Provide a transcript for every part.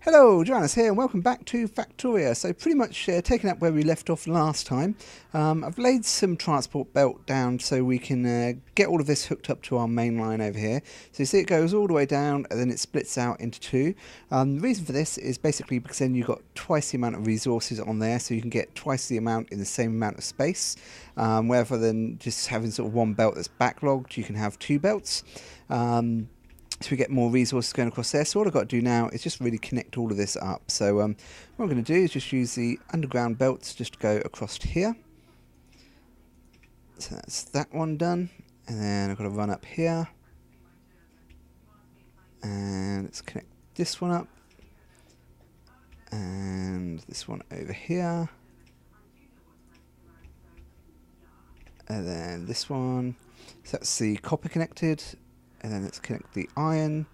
Hello, Duranis here, and welcome back to Factorio. So pretty much taking up where we left off last time. I've laid some transport belt down so we can get all of this hooked up to our main line over here. So you see it goes all the way down and then it splits out into two. The reason for this is basically because then you've got twice the amount of resources on there, so you can get twice the amount in the same amount of space. Rather than just having sort of one belt that's backlogged, you can have two belts. So we get more resources going across there. So all I've got to do now is just really connect all of this up. So what I'm going to do is just use the underground belts just to go across to here. So that's that one done. And then I've got to run up here. And let's connect this one up. And this one over here. And then this one. So that's the copper connected. And then let's connect the iron.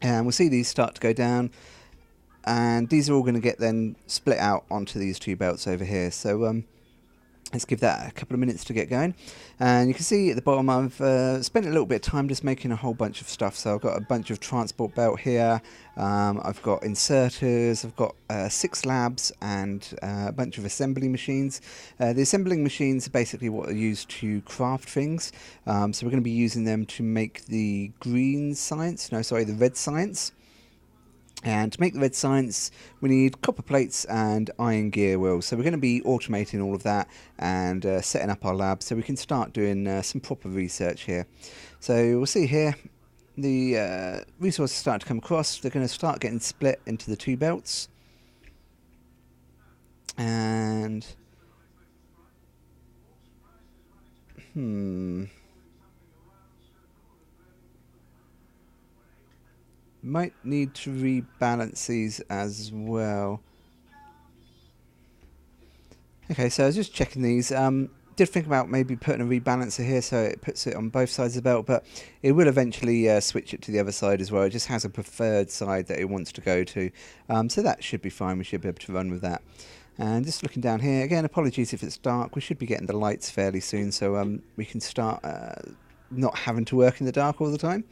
And we'll see these start to go down. And these are all going to get then split out onto these two belts over here. So let's give that a couple of minutes to get going. And you can see at the bottom I've spent a little bit of time just making a whole bunch of stuff. So I've got a bunch of transport belt here. I've got inserters. I've got 6 labs and a bunch of assembly machines. The assembling machines are basically what are used to craft things. So we're going to be using them to make the the red science. And to make the red science, we need copper plates and iron gear wheels. So we're going to be automating all of that and setting up our lab so we can start doing some proper research here. So we'll see here, the resources start to come across. They're going to start getting split into the two belts. And might need to rebalance these as well. Okay, so I was just checking these. Did think about maybe putting a rebalancer here so it puts it on both sides of the belt, but it will eventually switch it to the other side as well. It just has a preferred side that it wants to go to. So that should be fine. We should be able to run with that. And just looking down here, again, apologies if it's dark. We should be getting the lights fairly soon, so we can start not having to work in the dark all the time.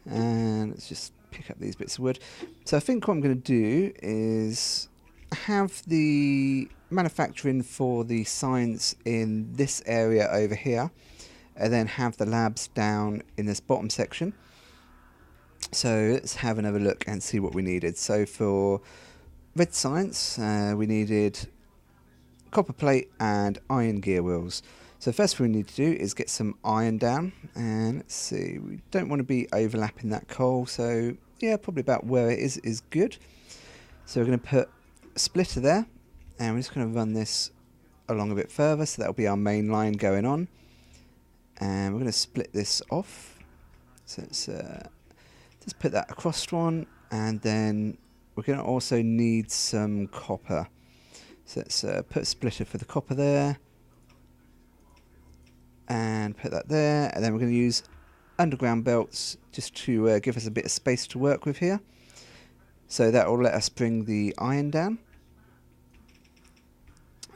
And let's just pick up these bits of wood. So I think what I'm going to do is have the manufacturing for the science in this area over here, and then have the labs down in this bottom section. So let's have another look and see what we needed. So for red science, we needed copper plate and iron gear wheels. So first thing we need to do is get some iron down, and let's see, we don't want to be overlapping that coal, so yeah, probably about where it is good. So we're going to put a splitter there, and we're just going to run this along a bit further, so that'll be our main line going on. And we're going to split this off, so let's just put that across one, and then we're going to also need some copper. So let's put a splitter for the copper there, and put that there, and then we're going to use underground belts just to give us a bit of space to work with here. So that will let us bring the iron down.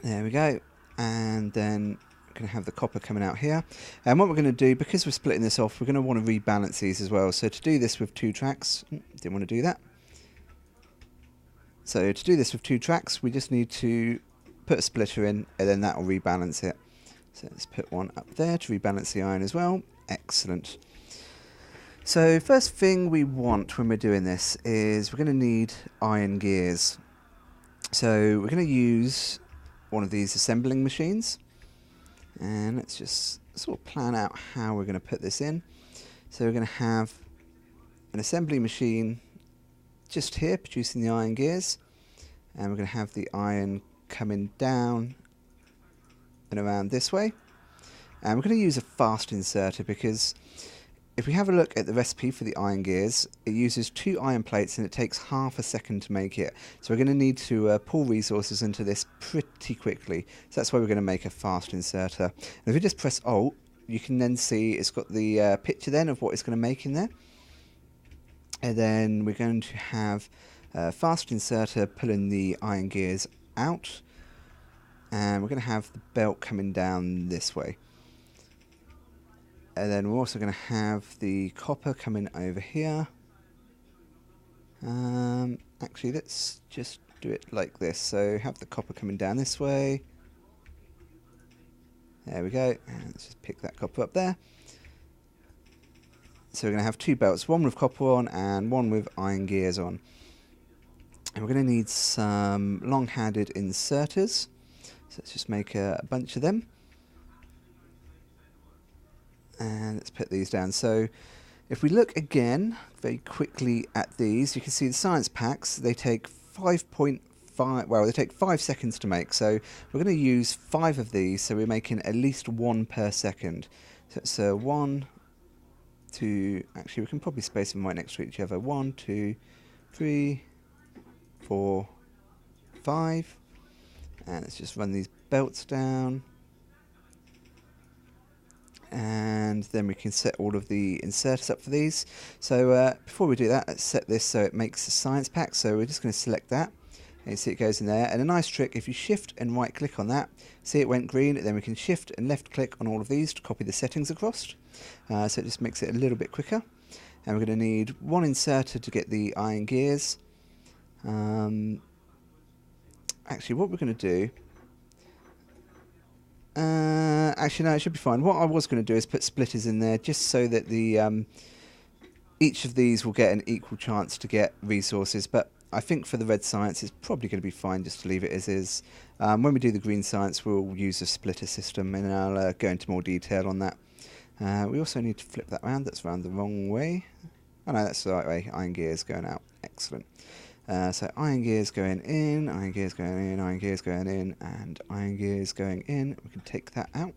There we go. And then we're going to have the copper coming out here. And what we're going to do, because we're splitting this off, we're going to want to rebalance these as well. So to do this with 2 tracks, didn't want to do that. So to do this with 2 tracks, we just need to put a splitter in, and then that will rebalance it. So let's put one up there to rebalance the iron as well. Excellent. So first thing we want when we're doing this is we're going to need iron gears. So we're going to use one of these assembling machines. And let's just sort of plan out how we're going to put this in. So we're going to have an assembly machine just here producing the iron gears. And we're going to have the iron coming down and around this way, and we're going to use a fast inserter because if we have a look at the recipe for the iron gears, it uses 2 iron plates and it takes half a second to make it. So we're going to need to pull resources into this pretty quickly. So that's why we're going to make a fast inserter. And if we just press Alt, you can then see it's got the picture then of what it's going to make in there. And then we're going to have a fast inserter pulling the iron gears out. And we're going to have the belt coming down this way. And then we're also going to have the copper coming over here. Actually, let's just do it like this. So have the copper coming down this way. There we go. And let's just pick that copper up there. So we're going to have two belts, one with copper on and one with iron gears on. And we're going to need some long-handed inserters. So let's just make a bunch of them. And let's put these down. So if we look again very quickly at these, you can see the science packs, they take 5.5, well, they take 5 seconds to make. So we're going to use 5 of these, so we're making at least 1 per second. So it's 1, 2, actually we can probably space them right next to each other. 1, 2, 3, 4, 5. And let's just run these belts down. And then we can set all of the inserters up for these. So before we do that, let's set this so it makes a science pack. So we're just going to select that. And you see it goes in there. And a nice trick, if you shift and right click on that, see it went green, then we can shift and left click on all of these to copy the settings across. So it just makes it a little bit quicker. And we're going to need 1 inserter to get the iron gears. Actually, what we're going to do... actually, no, it should be fine. What I was going to do is put splitters in there just so that the each of these will get an equal chance to get resources. But I think for the red science, it's probably going to be fine just to leave it as is. When we do the green science, we'll use a splitter system, and I'll go into more detail on that. We also need to flip that around. That's around the wrong way. Oh no, that's the right way. Iron gears going out. Excellent. So iron gears going in, iron gears going in, iron gears going in, and iron gears going in. We can take that out.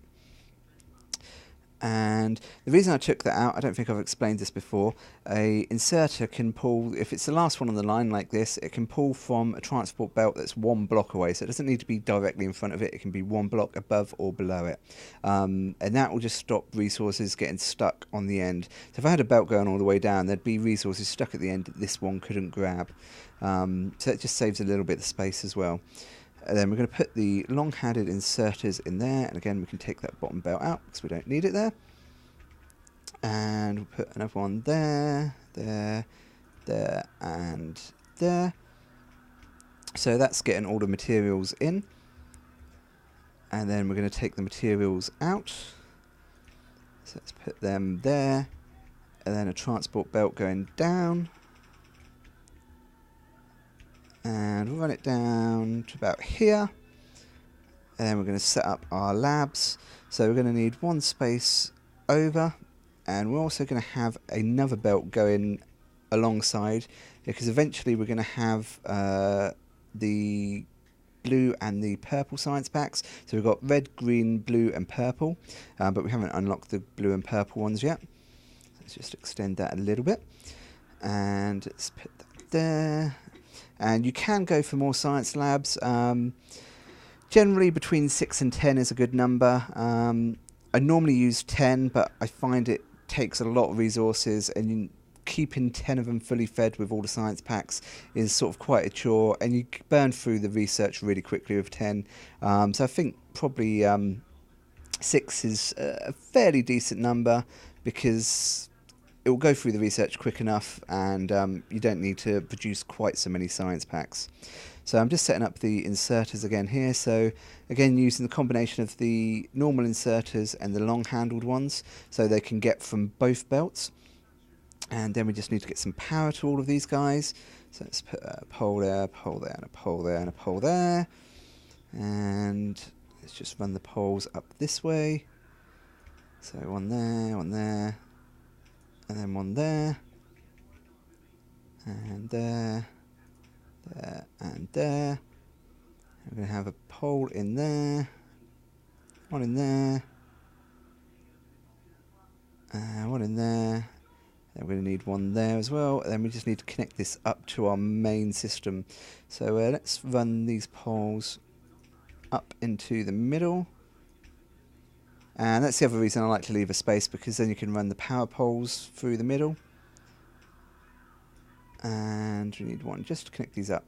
And the reason I took that out, I don't think I've explained this before, a inserter can pull, if it's the last one on the line like this, it can pull from a transport belt that's 1 block away. So it doesn't need to be directly in front of it, it can be 1 block above or below it. And that will just stop resources getting stuck on the end. So if I had a belt going all the way down, there'd be resources stuck at the end that this one couldn't grab. So it just saves a little bit of space as well. And then we're going to put the long-handed inserters in there, and again we can take that bottom belt out because we don't need it there. And we'll put another one there, there, there, and there. So that's getting all the materials in. And then we're going to take the materials out. So let's put them there, and then a transport belt going down. And we'll run it down to about here. And then we're going to set up our labs. So we're going to need 1 space over. And we're also going to have another belt going alongside. Because eventually we're going to have the blue and the purple science packs. So we've got red, green, blue and purple. But we haven't unlocked the blue and purple ones yet. Let's just extend that a little bit. And let's put that there. And you can go for more science labs. Generally between 6 and 10 is a good number. I normally use 10, but I find it takes a lot of resources, and keeping 10 of them fully fed with all the science packs is sort of quite a chore, and you burn through the research really quickly with 10. So I think probably 6 is a fairly decent number, because it will go through the research quick enough, and you don't need to produce quite so many science packs. So I'm just setting up the inserters again here. So again, using the combination of the normal inserters and the long-handled ones, so they can get from both belts. And then we just need to get some power to all of these guys. So let's put a pole there, pole there, and a pole there, and a pole there. And let's just run the poles up this way. So one there, and then one there, and there, there, and there. We're going to have a pole in there, one in there, one in there. Then we're going to need one there as well, and then we just need to connect this up to our main system. So let's run these poles up into the middle. And that's the other reason I like to leave a space, because then you can run the power poles through the middle. And we need one just to connect these up.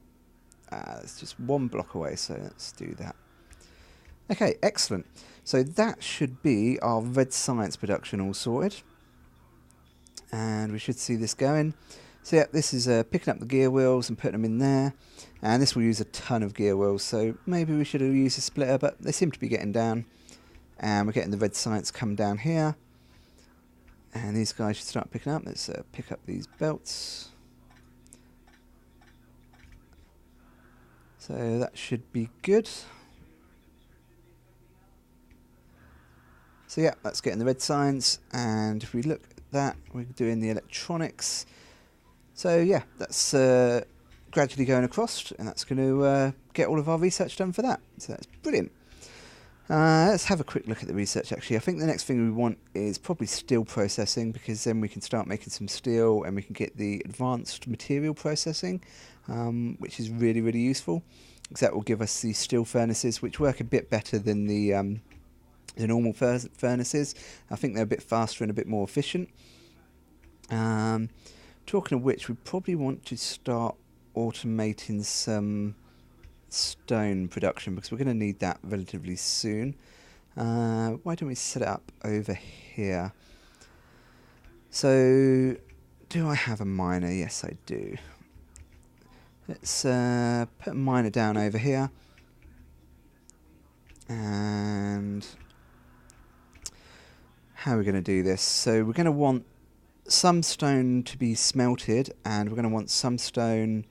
It's just 1 block away, so let's do that. Okay, excellent. So that should be our red science production all sorted. And we should see this going. So yeah, this is picking up the gear wheels and putting them in there, and this will use a ton of gear wheels, so maybe we should have used a splitter, but they seem to be getting down, and we're getting the red sights come down here, and these guys should start picking up. Let's pick up these belts. So that should be good. So yeah, that's getting the red signs, and if we look at that, we're doing the electronics. So yeah, that's gradually going across, and that's going to get all of our research done for that. So that's brilliant. Let's have a quick look at the research actually. I think the next thing we want is probably steel processing, because then we can start making some steel and we can get the advanced material processing, which is really, really useful, because that will give us the steel furnaces, which work a bit better than the normal furnaces. I think they're a bit faster and a bit more efficient. Talking of which, we probably want to start automating some stone production, because we're going to need that relatively soon. Why don't we set it up over here? So, do I have a miner? Yes, I do. Let's put a miner down over here. And how are we going to do this? So we're going to want some stone to be smelted, and we're going to want some stone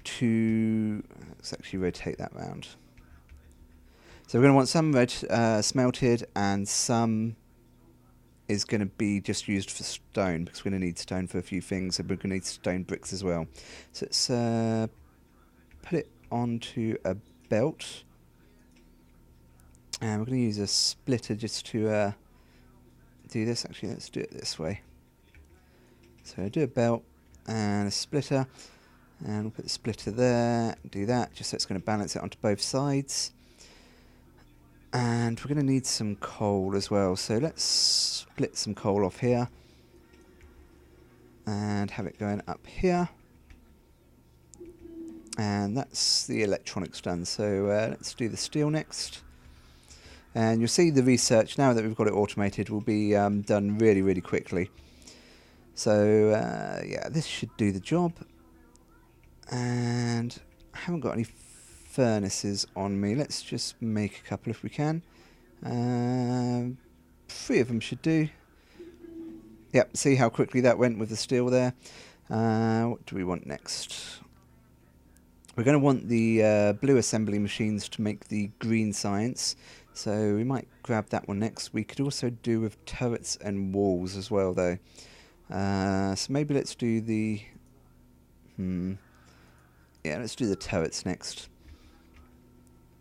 to... Let's actually rotate that round. So we're going to want some smelted, and some is going to be just used for stone, because we're going to need stone for a few things, and we're going to need stone bricks as well. So let's put it onto a belt, and we're going to use a splitter just to do this. Actually, let's do it this way. So I do a belt and a splitter, and we'll put the splitter there, do that, just so it's going to balance it onto both sides. And we're going to need some coal as well, so let's split some coal off here and have it going up here. And that's the electronics done, so let's do the steel next. And you'll see the research, now that we've got it automated, will be done really, really quickly. So yeah, this should do the job. And I haven't got any furnaces on me. Let's just make a couple if we can. 3 of them should do. Yep, see how quickly that went with the steel there. What do we want next? We're going to want the blue assembly machines to make the green science, so we might grab that one next. We could also do with turrets and walls as well, though. So maybe let's do the... Yeah, let's do the turrets next.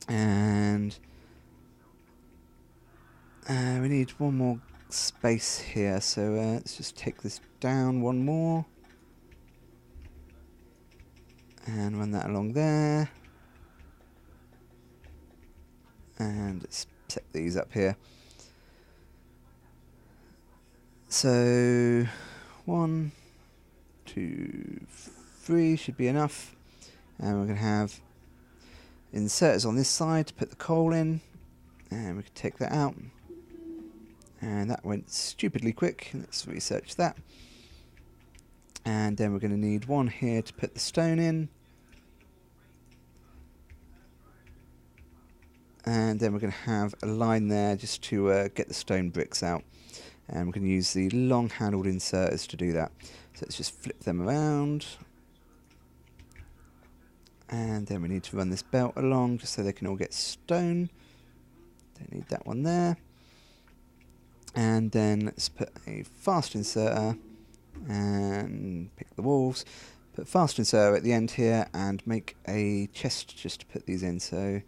And we need one more space here, so let's just take this down one more. And run that along there. And let's set these up here. So 1, 2, 3 should be enough. And we're going to have inserters on this side to put the coal in. And we can take that out. And that went stupidly quick. Let's research that. And then we're going to need one here to put the stone in. And then we're going to have a line there just to get the stone bricks out. And we're going to use the long-handled inserters to do that. So let's just flip them around. And then we need to run this belt along just so they can all get stone. Don't need that one there. And then let's put a fast inserter and pick the walls. Put fast inserter at the end here and make a chest just to put these in. So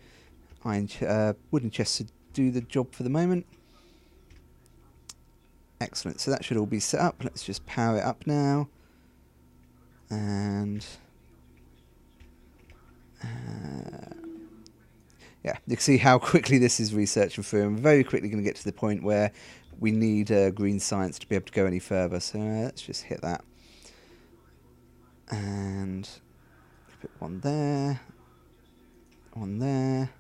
wooden chests to do the job for the moment. Excellent, so that should all be set up. Let's just power it up now. And yeah, you can see how quickly this is researching through. I'm very quickly going to get to the point where we need green science to be able to go any further. So let's just hit that. And put one there. One there.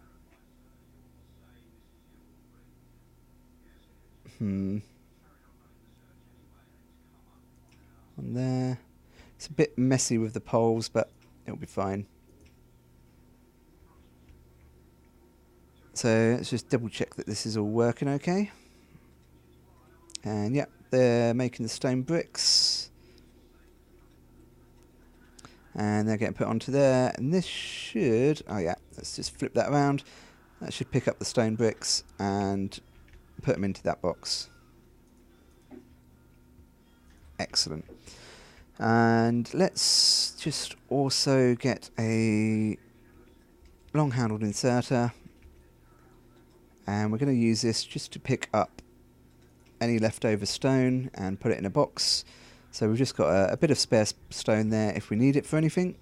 One there. It's a bit messy with the poles, but it'll be fine. So let's just double check that this is all working okay. And yeah, they're making the stone bricks. And they're getting put onto there. And this should, oh yeah, let's just flip that around. That should pick up the stone bricks and put them into that box. Excellent. And let's just also get a long handled inserter. And we're going to use this just to pick up any leftover stone and put it in a box. So we've just got a bit of spare stone there if we need it for anything.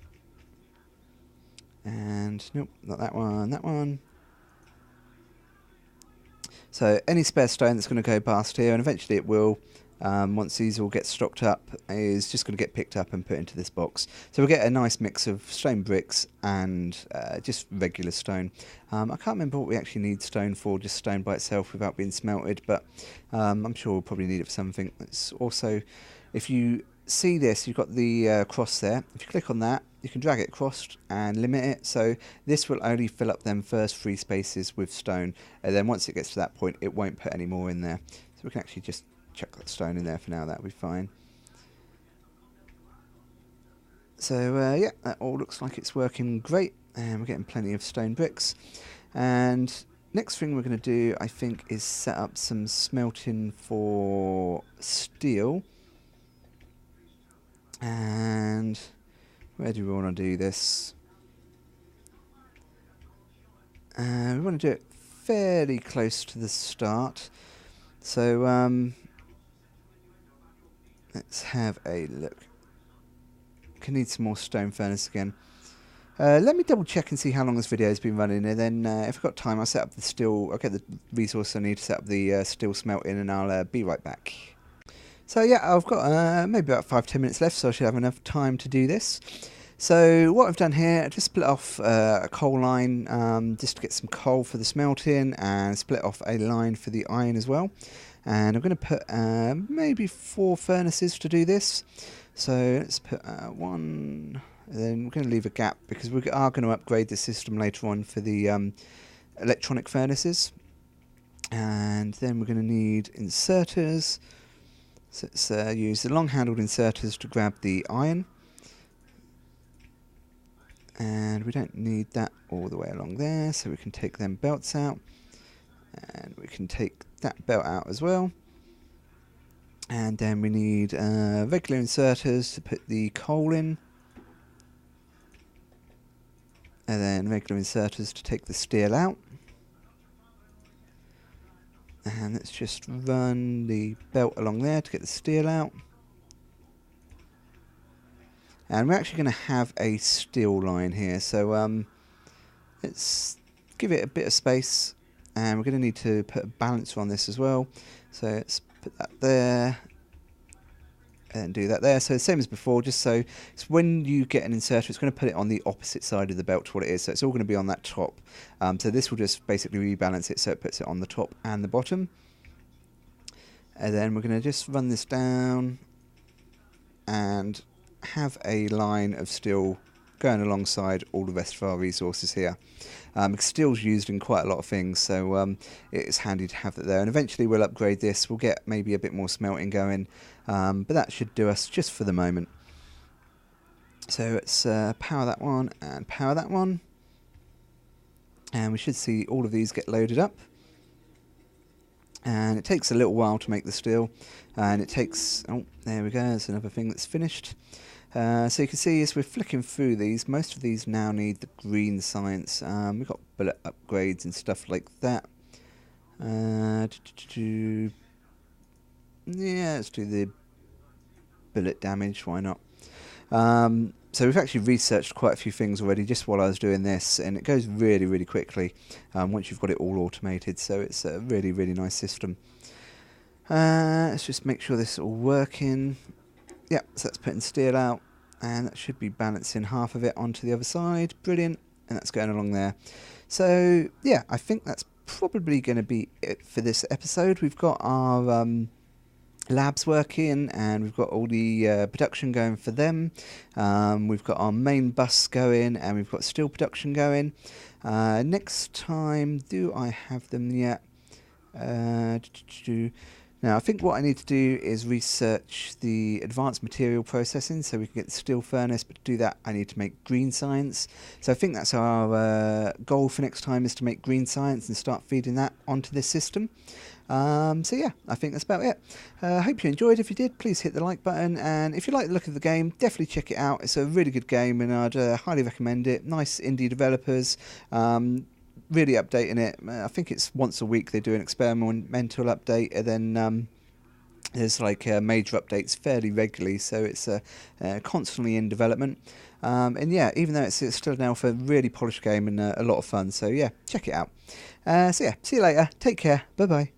And nope, not that one, that one. So any spare stone that's going to go past here, and eventually it will, once these all get stocked up, is just going to get picked up and put into this box. So we'll get a nice mix of stone bricks and just regular stone. I can't remember what we actually need stone for, just stone by itself without being smelted, but I'm sure we'll probably need it for something. It's also, if you see this, you've got the cross there. If you click on that, you can drag it across and limit it. So this will only fill up them first 3 spaces with stone, and then once it gets to that point, it won't put any more in there. So we can actually just chuck that stone in there for now. That'll be fine. So yeah, that all looks like it's working great, and we're getting plenty of stone bricks. And next thing we're going to do, I think, is set up some smelting for steel. And where do we want to do this? We want to do it fairly close to the start. So let's have a look. Can need some more stone furnace again. Let me double check and see how long this video has been running, and then if I've got time, I'll set up the steel. I'll get the resource I need to set up the steel smelting, and I'll be right back. So yeah, I've got maybe about 5-10 minutes left, so I should have enough time to do this. So what I've done here, I just split off a coal line just to get some coal for the smelting, and split off a line for the iron as well. And I'm going to put maybe 4 furnaces to do this. So let's put 1, and then we're going to leave a gap because we are going to upgrade the system later on for the electronic furnaces. And then we're going to need inserters. So let's use the long-handled inserters to grab the iron. And we don't need that all the way along there, so we can take them belts out. And we can take that belt out as well. And then we need regular inserters to put the coal in. And then regular inserters to take the steel out. And let's just run the belt along there to get the steel out. And we're actually going to have a steel line here, so let's give it a bit of space. And we're going to need to put a balancer on this as well. So let's put that there. And do that there. So the same as before, just so it's when you get an inserter, it's going to put it on the opposite side of the belt to what it is. So it's all going to be on that top. So this will just basically rebalance it, so it puts it on the top and the bottom. And then we're going to just run this down and have a line of steel going alongside all the rest of our resources here. Steel's used in quite a lot of things, so it's handy to have that there. And eventually we'll upgrade this. We'll get maybe a bit more smelting going, but that should do us just for the moment. So let's power that one and power that one. And we should see all of these get loaded up. And it takes a little while to make the steel. And it takes, oh, there we go, there's another thing that's finished. So you can see as we're flicking through these, most of these now need the green science. We've got bullet upgrades and stuff like that. Yeah, let's do the bullet damage, why not? So we've actually researched quite a few things already just while I was doing this, and it goes really, really quickly once you've got it all automated, so it's a really, really nice system. Let's just make sure this is all working. Yeah, so that's putting steel out, and that should be balancing half of it onto the other side. Brilliant, and that's going along there. So, yeah, I think that's probably going to be it for this episode. We've got our labs working, and we've got all the production going for them. We've got our main bus going, and we've got still production going. Next time, do I have them yet? Now, I think what I need to do is research the advanced material processing so we can get the steel furnace, but to do that I need to make green science. So I think that's our goal for next time, is to make green science and start feeding that onto this system. So yeah, I think that's about it. I hope you enjoyed. If you did, please hit the like button, and if you like the look of the game, definitely check it out. It's a really good game, and I'd highly recommend it. Nice indie developers, really updating it. I think it's once a week they do an experimental update, and then there's like major updates fairly regularly, so it's constantly in development. And yeah, even though it's still an alpha, really polished game and a lot of fun. So yeah, check it out. So yeah, see you later. Take care. Bye bye.